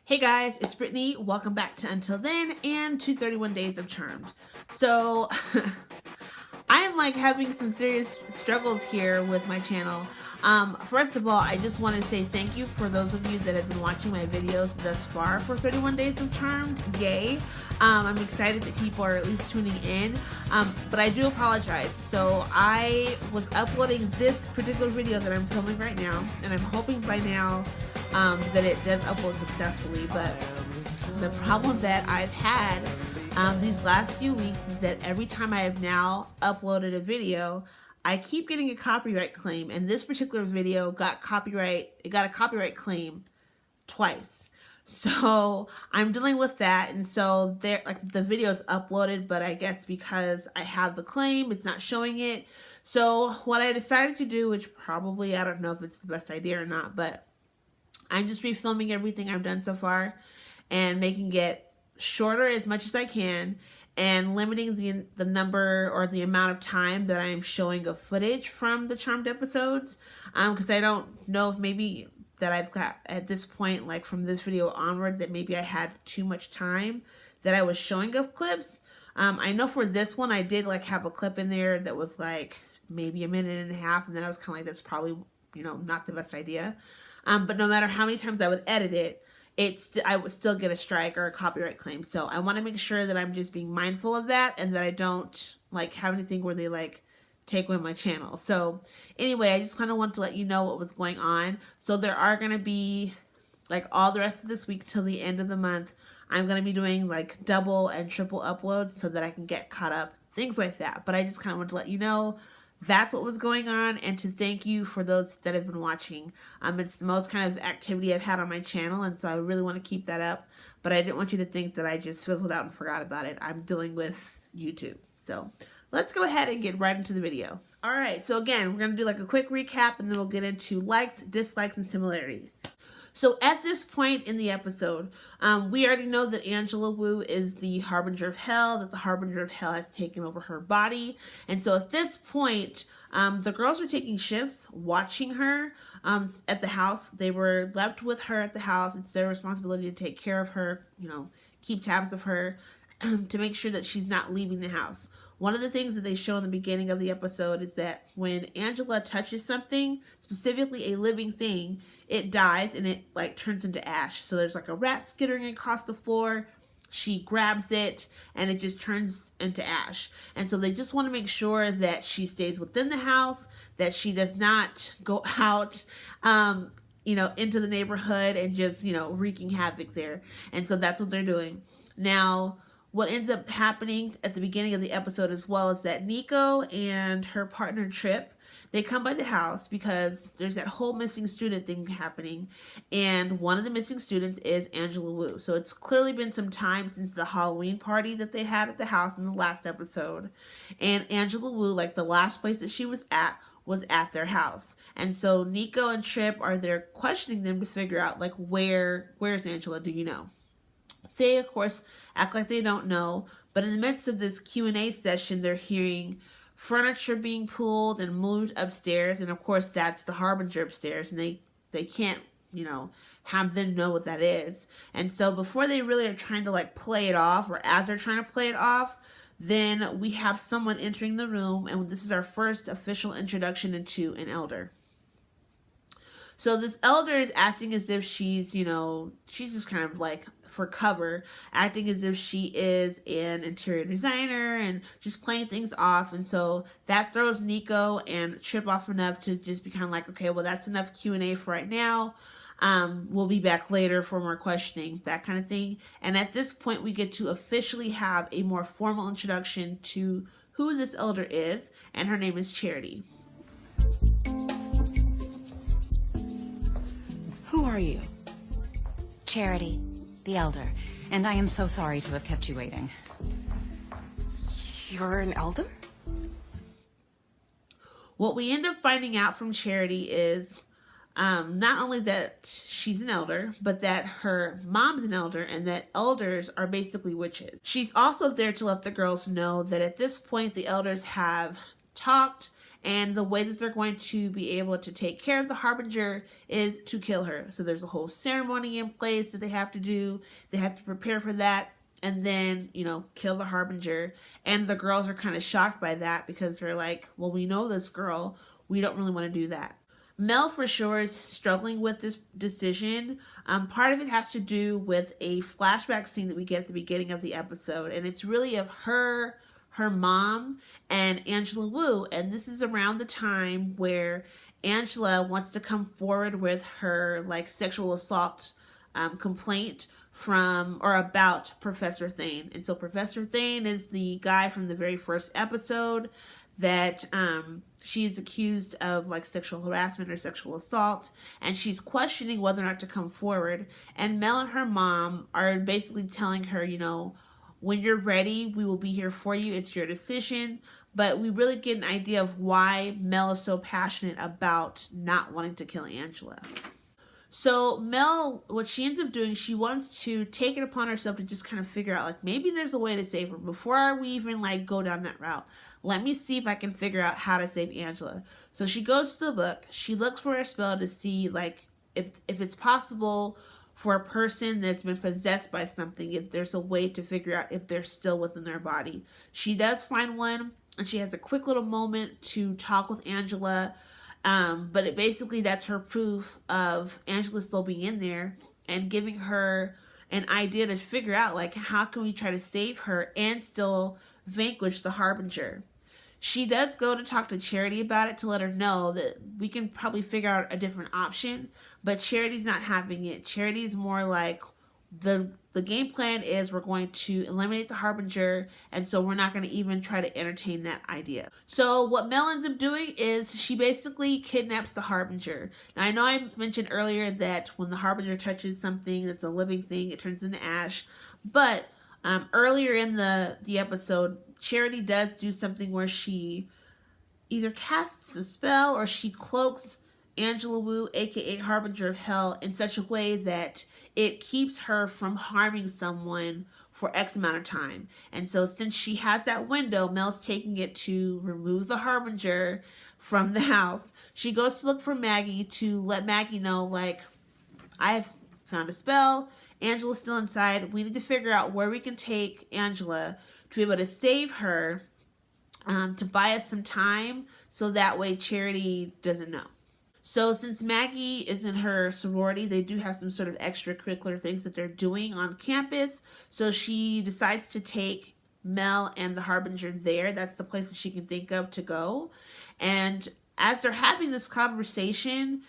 Hey guys, it's Brittany. Welcome back to Until Then and to 31 Days of Charmed. So, I am like having some serious struggles here with my channel. First of all, I just want to say thank you for those of you that have been watching my videos thus far for 31 Days of Charmed. Yay! I'm excited that people are at least tuning in, but I do apologize. So I was uploading this particular video that I'm filming right now, and I'm hoping by now that it does upload successfully. But the problem that I've had these last few weeks is that every time I have now uploaded a video, I keep getting a copyright claim, and this particular video got a copyright claim twice. So I'm dealing with that, and so there, like, the video is uploaded, but I guess because I have the claim, it's not showing it. So what I decided to do, which probably I don't know if it's the best idea or not, but I'm just refilming everything I've done so far and making it shorter as much as I can, and limiting the number or the amount of time that I'm showing of footage from the Charmed episodes, because I don't know if maybe that I've got at this point, like from this video onward, that maybe I had too much time that I was showing of clips. I know for this one I did like have a clip in there that was like maybe a minute and a half, and then I was kind of like, that's probably, not the best idea. But no matter how many times I would edit it, I would still get a strike or a copyright claim. So I want to make sure that I'm just being mindful of that, and that I don't like have anything where they like take away my channel. So anyway, I just kind of want to let you know what was going on. So there are going to be, like, all the rest of this week till the end of the month, I'm going to be doing like double and triple uploads so that I can get caught up, things like that. But I just kind of want to let you know that's what was going on, and to thank you for those that have been watching. It's the most kind of activity I've had on my channel, and so I really want to keep that up. But I didn't want you to think that I just fizzled out and forgot about it. I'm dealing with YouTube. So let's go ahead and get right into the video. All right, so again, we're going to do like a quick recap, and then we'll get into likes, dislikes, and similarities. So at this point in the episode, we already know that Angela Wu is the Harbinger of Hell, that the Harbinger of Hell has taken over her body. And so at this point, the girls are taking shifts watching her at the house. They were left with her at the house. It's their responsibility to take care of her, keep tabs of her, to make sure that she's not leaving the house. One of the things that they show in the beginning of the episode is that when Angela touches something, specifically a living thing, it dies and it like turns into ash. So there's like a rat skittering across the floor. She grabs it and it just turns into ash. And so they just want to make sure that she stays within the house, that she does not go out, into the neighborhood and just, wreaking havoc there. And so that's what they're doing. Now, what ends up happening at the beginning of the episode as well is that Nico and her partner Trip, they come by the house because there's that whole missing student thing happening, and one of the missing students is Angela Wu. So it's clearly been some time since the Halloween party that they had at the house in the last episode, and Angela Wu, like the last place that she was at their house. And so Nico and Trip are there questioning them to figure out, like, where's Angela, do you know? They, of course, act like they don't know, but in the midst of this Q&A session, they're hearing furniture being pulled and moved upstairs, and of course, that's the Harbinger upstairs, and they can't, have them know what that is. And so before they really are trying to, like, play it off, or as they're trying to play it off, then we have someone entering the room, and this is our first official introduction into an elder. So this elder is acting as if she's just kind of like for cover, acting as if she is an interior designer and just playing things off. And so that throws Nico and Trip off enough to just be kind of like, okay, well, that's enough Q&A for right now. We'll be back later for more questioning, that kind of thing. And at this point, we get to officially have a more formal introduction to who this elder is, and her name is Charity. Who are you? Charity, the elder, and I am so sorry to have kept you waiting. You're an elder? What we end up finding out from Charity is not only that she's an elder, but that her mom's an elder, and that elders are basically witches. She's also there to let the girls know that at this point the elders have talked And the way that they're going to be able to take care of the Harbinger is to kill her. So there's a whole ceremony in place that they have to do. They have to prepare for that and then, kill the Harbinger. And the girls are kind of shocked by that because they're like, well, we know this girl. We don't really want to do that. Mel for sure is struggling with this decision. Part of it has to do with a flashback scene that we get at the beginning of the episode. And it's really of her mom, and Angela Wu. And this is around the time where Angela wants to come forward with her sexual assault complaint from or about Professor Thane. And so Professor Thane is the guy from the very first episode that she's accused of sexual harassment or sexual assault, and she's questioning whether or not to come forward. And Mel and her mom are basically telling her, when you're ready, we will be here for you. It's your decision. But we really get an idea of why Mel is so passionate about not wanting to kill Angela. So Mel, what she ends up doing, she wants to take it upon herself to just kind of figure out, maybe there's a way to save her. Before we even, go down that route, let me see if I can figure out how to save Angela. So she goes to the book. She looks for a spell to see, if it's possible for a person that's been possessed by something, if there's a way to figure out if they're still within their body. She does find one, and she has a quick little moment to talk with Angela. But basically that's her proof of Angela still being in there and giving her an idea to figure out how can we try to save her and still vanquish the Harbinger. She does go to talk to Charity about it to let her know that we can probably figure out a different option, but Charity's not having it. Charity's more like the game plan is we're going to eliminate the Harbinger, and so we're not going to even try to entertain that idea. So what Mel ends up doing is she basically kidnaps the Harbinger. Now I know I mentioned earlier that when the Harbinger touches something that's a living thing, it turns into ash, but earlier in the episode, Charity does do something where she either casts a spell or she cloaks Angela Wu, aka Harbinger of Hell, in such a way that it keeps her from harming someone for X amount of time. And so since she has that window, Mel's taking it to remove the Harbinger from the house. She goes to look for Maggie to let Maggie know, I've found a spell. Angela's still inside. We need to figure out where we can take Angela to be able to save her, to buy us some time so that way Charity doesn't know. So since Maggie is in her sorority, they do have some sort of extracurricular things that they're doing on campus. So she decides to take Mel and the Harbinger there. That's the place that she can think of to go. And as they're having this conversation,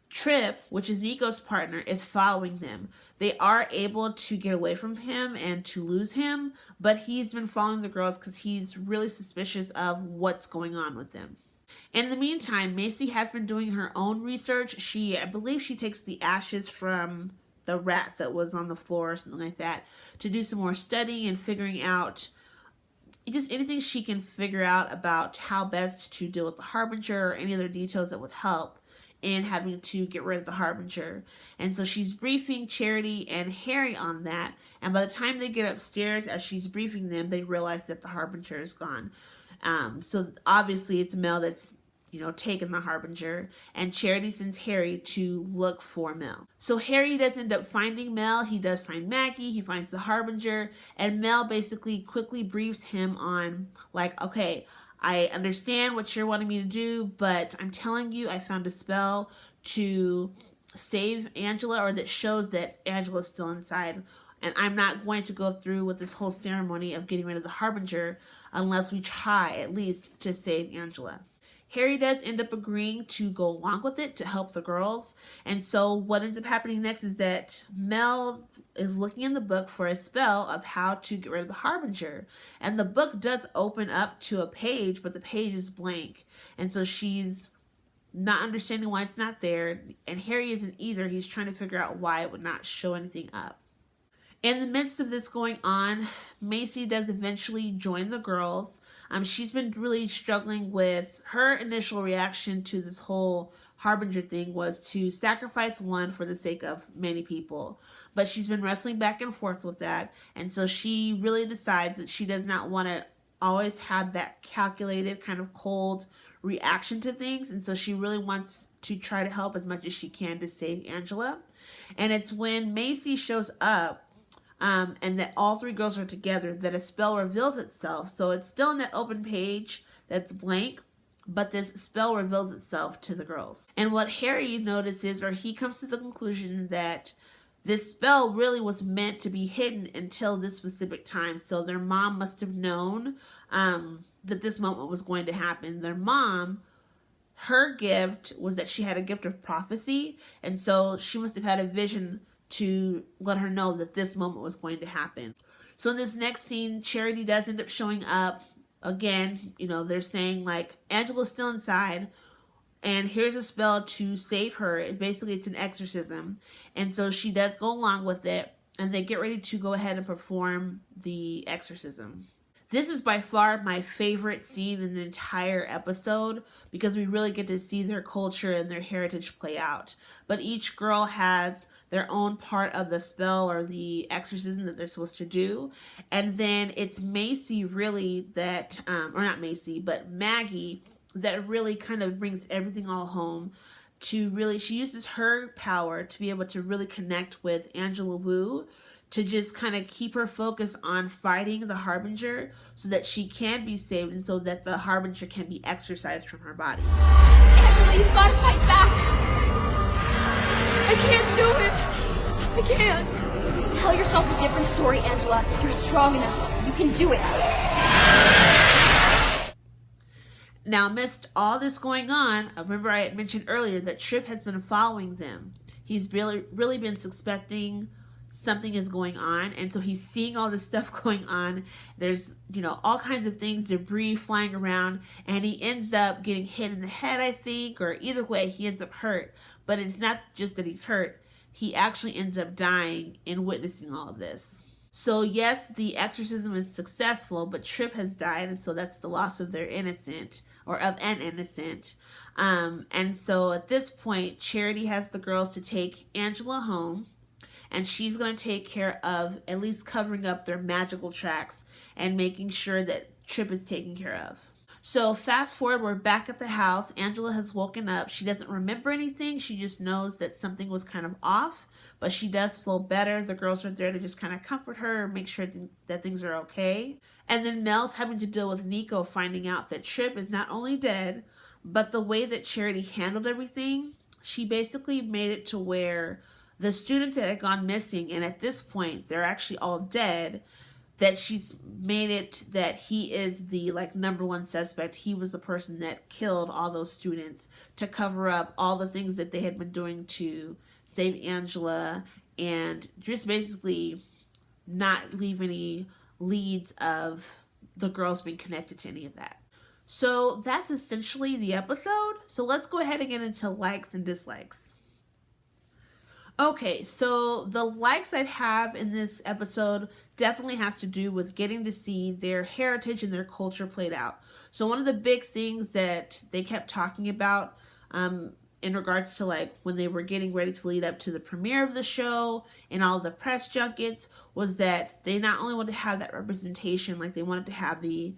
Trip, which is Nico's partner, is following them. They are able to get away from him and to lose him, but he's been following the girls because he's really suspicious of what's going on with them. In the meantime, Macy has been doing her own research. I believe she takes the ashes from the rat that was on the floor or something like that to do some more studying and figuring out just anything she can figure out about how best to deal with the Harbinger or any other details that would help in having to get rid of the Harbinger. And so she's briefing Charity and Harry on that. And by the time they get upstairs, as she's briefing them, they realize that the Harbinger is gone. So obviously it's Mel that's, taken the Harbinger, and Charity sends Harry to look for Mel. So Harry does end up finding Mel. He does find Maggie. He finds the Harbinger, and Mel basically quickly briefs him on okay, I understand what you're wanting me to do, but I'm telling you, I found a spell to save Angela, or that shows that Angela's still inside. And I'm not going to go through with this whole ceremony of getting rid of the Harbinger unless we try at least to save Angela. Harry does end up agreeing to go along with it to help the girls. And so what ends up happening next is that Mel is looking in the book for a spell of how to get rid of the Harbinger. And the book does open up to a page, but the page is blank. And so she's not understanding why it's not there. And Harry isn't either. He's trying to figure out why it would not show anything up. In the midst of this going on, Macy does eventually join the girls. She's been really struggling with her initial reaction to this whole Harbinger thing was to sacrifice one for the sake of many people. But she's been wrestling back and forth with that. And so she really decides that she does not want to always had that calculated kind of cold reaction to things, and so she really wants to try to help as much as she can to save Angela. And it's when Macy shows up, and that all three girls are together, that a spell reveals itself. So it's still in that open page that's blank, but this spell reveals itself to the girls. And what Harry notices, or he comes to the conclusion, that this spell really was meant to be hidden until this specific time. So their mom must have known that this moment was going to happen. Their mom, her gift was that she had a gift of prophecy, and so she must have had a vision to let her know that this moment was going to happen. So in this next scene, Charity does end up showing up. Again, you know, they're saying like, Angela's still inside, and here's a spell to save her. Basically, it's an exorcism. And so she does go along with it, and they get ready to go ahead and perform the exorcism. This is by far my favorite scene in the entire episode, because we really get to see their culture and their heritage play out. But each girl has their own part of the spell or the exorcism that they're supposed to do. And then it's Macy really that, or not Macy, but Maggie, that really kind of brings everything all home. To really, she uses her power to be able to really connect with Angela Wu, to just kind of keep her focus on fighting the Harbinger so that she can be saved, and so that the Harbinger can be exorcised from her body. Angela, you've got to fight back. I can't do it. I can't. Tell yourself a different story, Angela. You're strong enough. You can do it. Now, amidst all this going on, remember I had mentioned earlier that Trip has been following them. He's really been suspecting something is going on, and so he's seeing all this stuff going on. There's, you know, all kinds of things, debris flying around, and he ends up getting hit in the head, I think, or either way, he ends up hurt. But it's not just that he's hurt, he actually ends up dying in witnessing all of this. So yes, the exorcism is successful, but Trip has died, and so that's the loss of their innocent, or of an innocent. And so at this point, Charity has the girls to take Angela home, and she's going to take care of at least covering up their magical tracks and making sure that Trip is taken care of. So fast forward, we're back at the house. Angela has woken up. She doesn't remember anything. She just knows that something was kind of off, but she does feel better. The girls are there to just kind of comfort her, make sure that things are okay. And then Mel's having to deal with Nico finding out that Trip is not only dead, but the way that Charity handled everything, she basically made it to where the students that had gone missing, and at this point they're actually all dead, that she's made it that he is the like number one suspect. He was the person that killed all those students to cover up all the things that they had been doing to save Angela, and just basically not leave any leads of the girls being connected to any of that. So that's essentially the episode. So let's go ahead and get into likes and dislikes. Okay, so the likes I have in this episode definitely has to do with getting to see their heritage and their culture played out. So one of the big things that they kept talking about in regards to like when they were getting ready to lead up to the premiere of the show and all the press junkets was that they not only wanted to have that representation, like they wanted to have the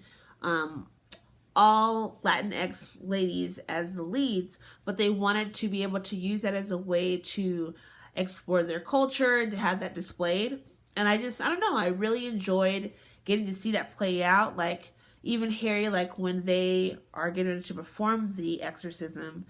all Latinx ladies as the leads, but they wanted to be able to use that as a way to explore their culture and to have that displayed. And I don't know, I really enjoyed getting to see that play out. Like even Harry, like when they are getting ready to perform the exorcism,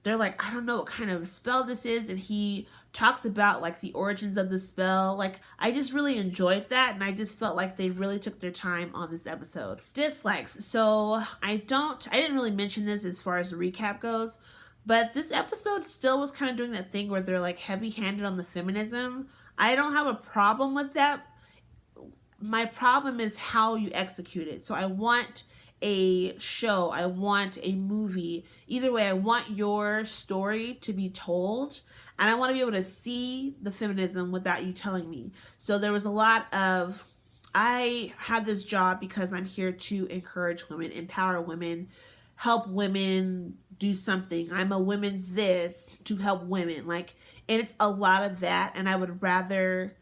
they're like, I don't know what kind of spell this is, and he talks about like the origins of the spell. Like I just really enjoyed that, and I just felt like they really took their time on this episode. Dislikes. So I didn't really mention this as far as the recap goes, but this episode still was kind of doing that thing where they're like heavy-handed on the feminism. I don't have a problem with that. My problem is how you execute it. So I want a show, I want a movie. Either way, I want your story to be told, and I want to be able to see the feminism without you telling me. So there was a lot of, I have this job because I'm here to encourage women, empower women, help women do something. I'm a women's this to help women. Like, and it's a lot of that. And I would rather,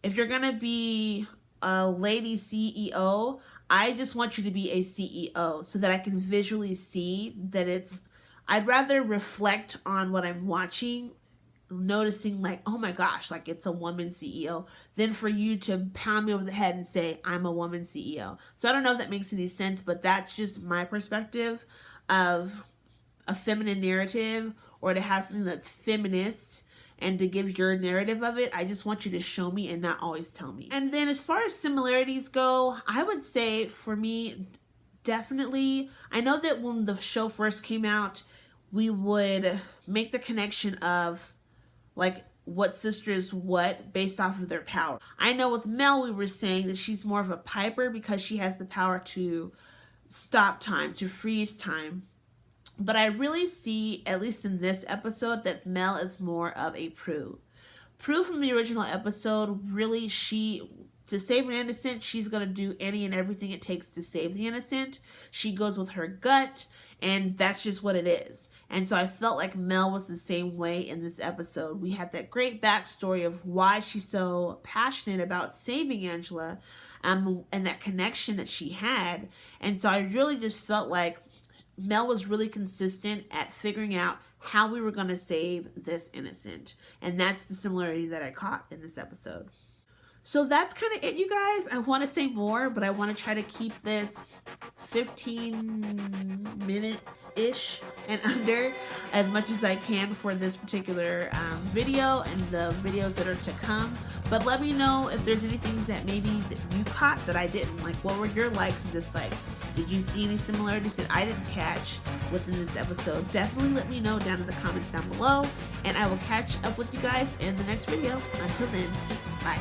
if you're going to be a lady CEO, I just want you to be a CEO so that I can visually see that I'd rather reflect on what I'm watching, noticing like, oh my gosh, like it's a woman CEO, than for you to pound me over the head and say I'm a woman CEO. So I don't know if that makes any sense, but that's just my perspective of a feminine narrative, or to have something that's feminist and to give your narrative of it. I just want you to show me and not always tell me. And then as far as similarities go, I would say for me, definitely, I know that when the show first came out, we would make the connection of like what sister is what based off of their power. I know with Mel, we were saying that she's more of a Piper because she has the power to stop time, to freeze time. But I really see, at least in this episode, that Mel is more of a Prue. Prue from the original episode, really, to save an innocent, she's going to do any and everything it takes to save the innocent. She goes with her gut, and that's just what it is. And so I felt like Mel was the same way in this episode. We had that great backstory of why she's so passionate about saving Angela, and that connection that she had. And so I really just felt like Mel was really consistent at figuring out how we were going to save this innocent. And that's the similarity that I caught in this episode. So that's kind of it, you guys. I want to say more, but I want to try to keep this 15 minutes-ish and under as much as I can for this particular video and the videos that are to come. But let me know if there's any things that maybe that you caught that I didn't. Like, what were your likes and dislikes? Did you see any similarities that I didn't catch within this episode? Definitely let me know down in the comments down below, and I will catch up with you guys in the next video. Until then, bye.